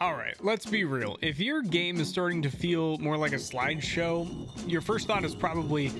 All right, let's be real. If your game is starting to feel more like a slideshow, your first thought is probably,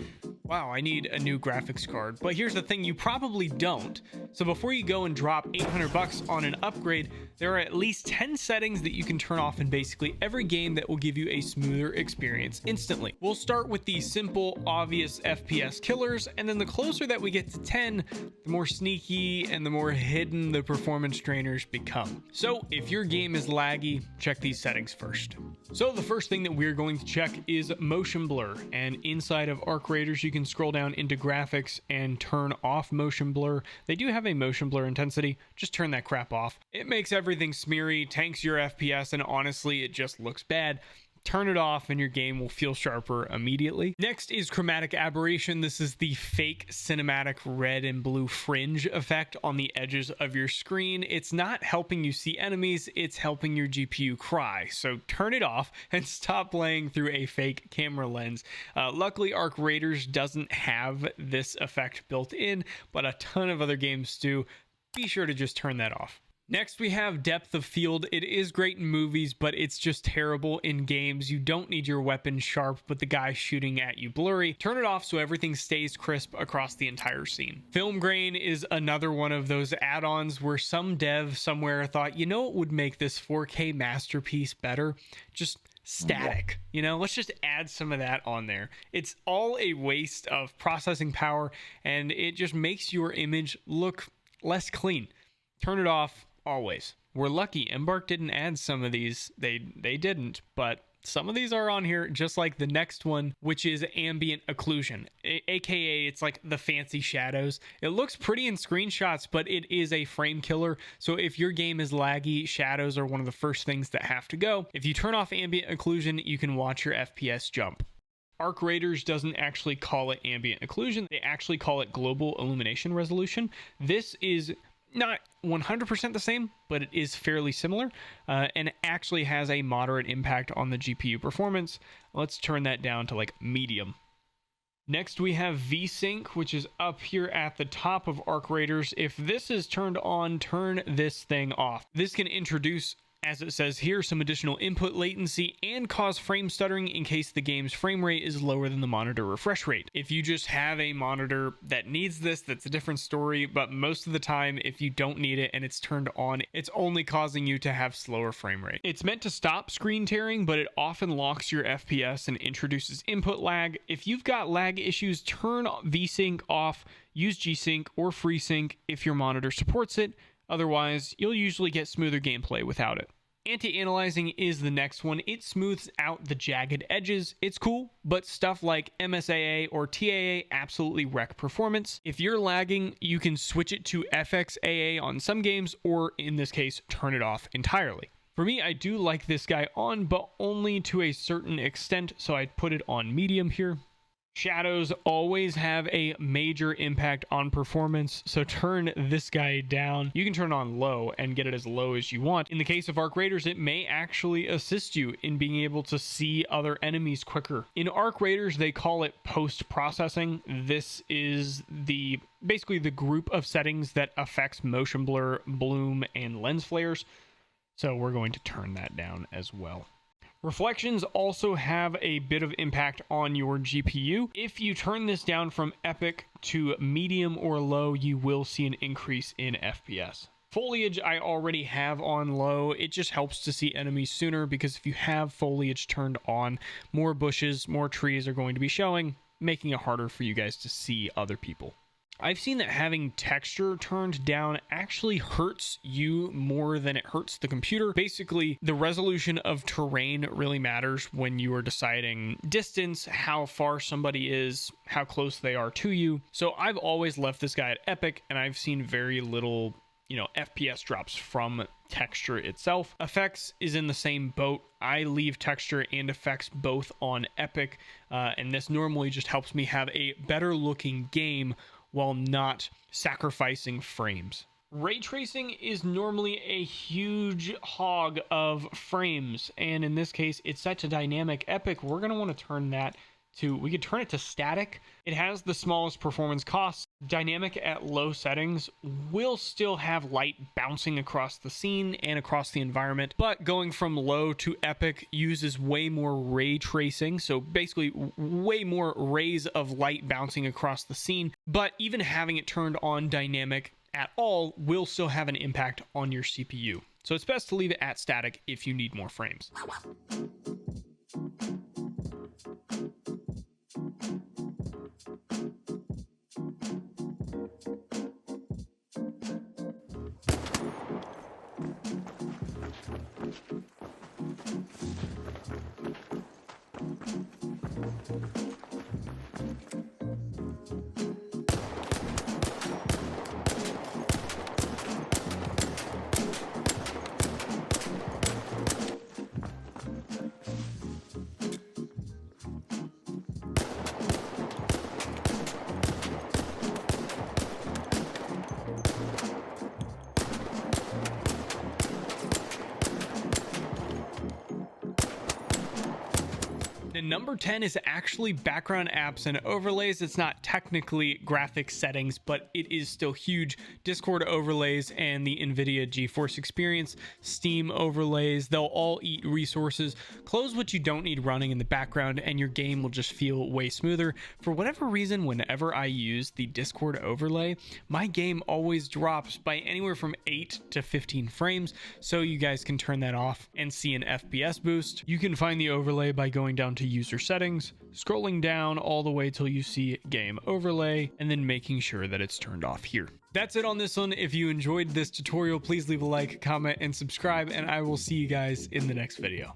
wow, I need a new graphics card. But here's the thing, you probably don't. So before you go and drop 800 bucks on an upgrade, there are at least 10 settings that you can turn off in basically every game that will give you a smoother experience instantly. We'll start with the simple, obvious FPS killers, and then the closer that we get to 10, the more sneaky and the more hidden the performance drainers become. So if your game is laggy, check these settings first. So the first thing that we're going to check is motion blur, and inside of Arc Raiders you can scroll down into graphics and turn off motion blur. They do have a motion blur intensity, just turn that crap off. It makes everything smeary, tanks your FPS, and honestly it just looks bad. Turn it off and your game will feel sharper immediately. Next is Chromatic Aberration. This is the fake cinematic red and blue fringe effect on the edges of your screen. It's not helping you see enemies, it's helping your GPU cry. So turn it off and stop playing through a fake camera lens. Luckily, Arc Raiders doesn't have this effect built in, but a ton of other games do. Be sure to just turn that off. Next, we have depth of field. It is great in movies, but it's just terrible in games. You don't need your weapon sharp, but the guy shooting at you blurry. Turn it off so everything stays crisp across the entire scene. Film grain is another one of those add-ons where some dev somewhere thought, you know what would make this 4K masterpiece better? Just static. You know, let's just add some of that on there. It's all a waste of processing power, and it just makes your image look less clean. Turn it off. Always. We're lucky Embark didn't add some of these. They didn't, but some of these are on here, just like the next one, which is Ambient Occlusion, aka it's like the fancy shadows. It looks pretty in screenshots, but it is a frame killer. So if your game is laggy, shadows are one of the first things that have to go. If you turn off Ambient Occlusion, you can watch your FPS jump. Arc Raiders doesn't actually call it Ambient Occlusion. They actually call it Global Illumination Resolution. This is not 100% the same, but it is fairly similar, and actually has a moderate impact on the GPU performance. Let's turn that down to like medium. Next, we have VSync, which is up here at the top of Arc Raiders. If this is turned on, turn this thing off. This can introduce, as it says here, some additional input latency and cause frame stuttering in case the game's frame rate is lower than the monitor refresh rate. If you just have a monitor that needs this, that's a different story, but most of the time, if you don't need it and it's turned on, it's only causing you to have slower frame rate. It's meant to stop screen tearing, but it often locks your FPS and introduces input lag. If you've got lag issues, turn VSync off, use G-Sync or FreeSync if your monitor supports it. Otherwise, you'll usually get smoother gameplay without it. Anti-Aliasing is the next one. It smooths out the jagged edges. It's cool, but stuff like MSAA or TAA absolutely wreck performance. If you're lagging, you can switch it to FXAA on some games, or in this case, turn it off entirely. For me, I do like this guy on, but only to a certain extent, so I'd put it on medium here. Shadows always have a major impact on performance, so turn this guy down. You can turn it on low and get it as low as you want. In the case of Arc Raiders, it may actually assist you in being able to see other enemies quicker. In Arc Raiders, they call it post-processing. This is basically the group of settings that affects motion blur, bloom, and lens flares. So we're going to turn that down as well. Reflections also have a bit of impact on your GPU. If you turn this down from epic to medium or low, you will see an increase in FPS. Foliage I already have on low. It just helps to see enemies sooner, because if you have foliage turned on, more bushes, more trees are going to be showing, making it harder for you guys to see other people. I've seen that having texture turned down actually hurts you more than it hurts the computer. Basically, the resolution of terrain really matters when you are deciding distance, how far somebody is, how close they are to you. So I've always left this guy at epic, and I've seen very little, FPS drops from texture itself. Effects is in the same boat. I leave texture and effects both on epic, and this normally just helps me have a better looking game while not sacrificing frames. Ray tracing is normally a huge hog of frames, and in this case it's set to dynamic epic. We're going to want to turn that we could turn it to static. It has the smallest performance costs. Dynamic at low settings will still have light bouncing across the scene and across the environment, but going from low to epic uses way more ray tracing, so basically way more rays of light bouncing across the scene. But even having it turned on dynamic at all will still have an impact on your CPU. So it's best to leave it at static if you need more frames. And number 10 is actually background apps and overlays. It's not technically graphics settings, but it is still huge. Discord overlays and the NVIDIA GeForce Experience, Steam overlays, they'll all eat resources. Close what you don't need running in the background and your game will just feel way smoother. For whatever reason, whenever I use the Discord overlay, my game always drops by anywhere from 8 to 15 frames, so you guys can turn that off and see an FPS boost. You can find the overlay by going down to user settings, scrolling down all the way till you see game overlay, and then making sure that it's turned off here. That's it on this one. If you enjoyed this tutorial, please leave a like, comment, and subscribe, and I will see you guys in the next video.